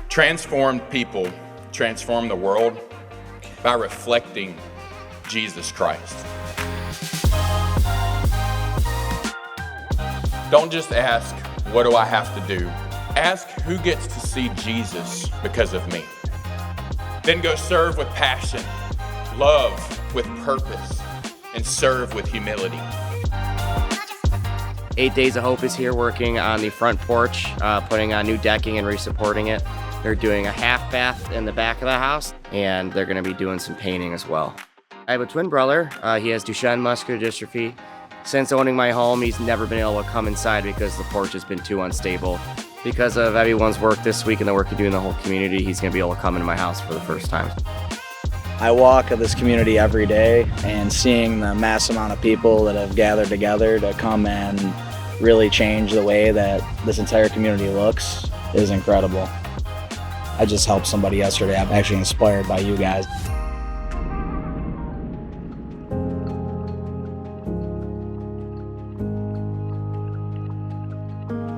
Transformed people transform the world by reflecting Jesus Christ. Don't just ask, what do I have to do? Ask who gets to see Jesus because of me. Then go serve with passion, love with purpose, and serve with humility. 8 Days of Hope is here working on the front porch, putting on new decking and resupporting it. They're doing a half bath in the back of the house, and they're going to be doing some painting as well. I have a twin brother. He has Duchenne muscular dystrophy. Since owning my home, he's never been able to come inside because the porch has been too unstable. Because of everyone's work this week and the work you do in the whole community, he's going to be able to come into my house for the first time. I walk this community every day, and seeing the mass amount of people that have gathered together to come and really change the way that this entire community looks is incredible. I just helped somebody yesterday. I'm actually inspired by you guys.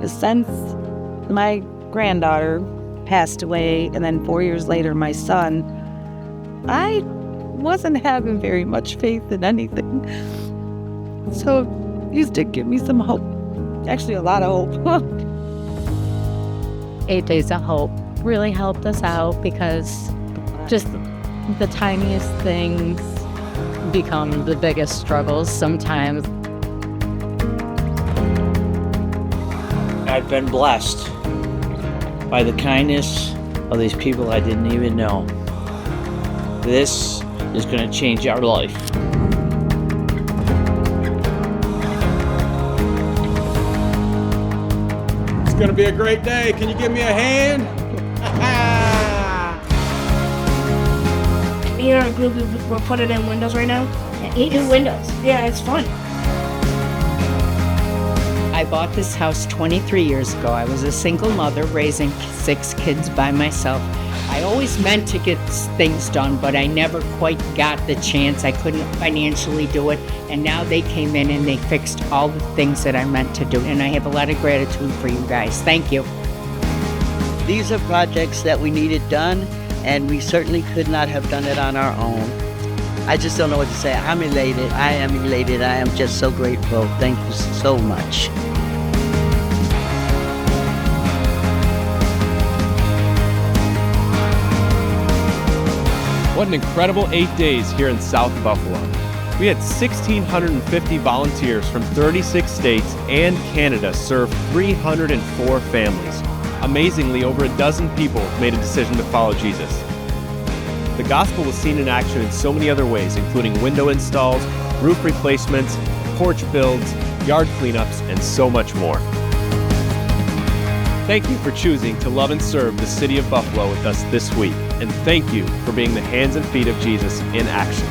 Since my granddaughter passed away, and then 4 years later my son, I wasn't having very much faith in anything. So these did give me some hope. Actually, a lot of hope. 8 Days of Hope really helped us out because just the tiniest things become the biggest struggles sometimes. I've been blessed by the kindness of these people I didn't even know. This is going to change our life. It's going to be a great day. Can you give me a hand? Me and our group, we're putting in windows right now. 8 new windows. Yeah, it's fun. I bought this house 23 years ago. I was a single mother raising 6 kids by myself. I always meant to get things done, but I never quite got the chance. I couldn't financially do it. And now they came in and they fixed all the things that I meant to do. And I have a lot of gratitude for you guys. Thank you. These are projects that we needed done, and we certainly could not have done it on our own. I just don't know what to say. I'm elated. I am elated. I am just so grateful. Thank you so much. What an incredible 8 days here in South Buffalo. We had 1,650 volunteers from 36 states and Canada serve 304 families. Amazingly, over a dozen people made a decision to follow Jesus. The gospel was seen in action in so many other ways, including window installs, roof replacements, porch builds, yard cleanups, and so much more. Thank you for choosing to love and serve the city of Buffalo with us this week, and thank you for being the hands and feet of Jesus in action.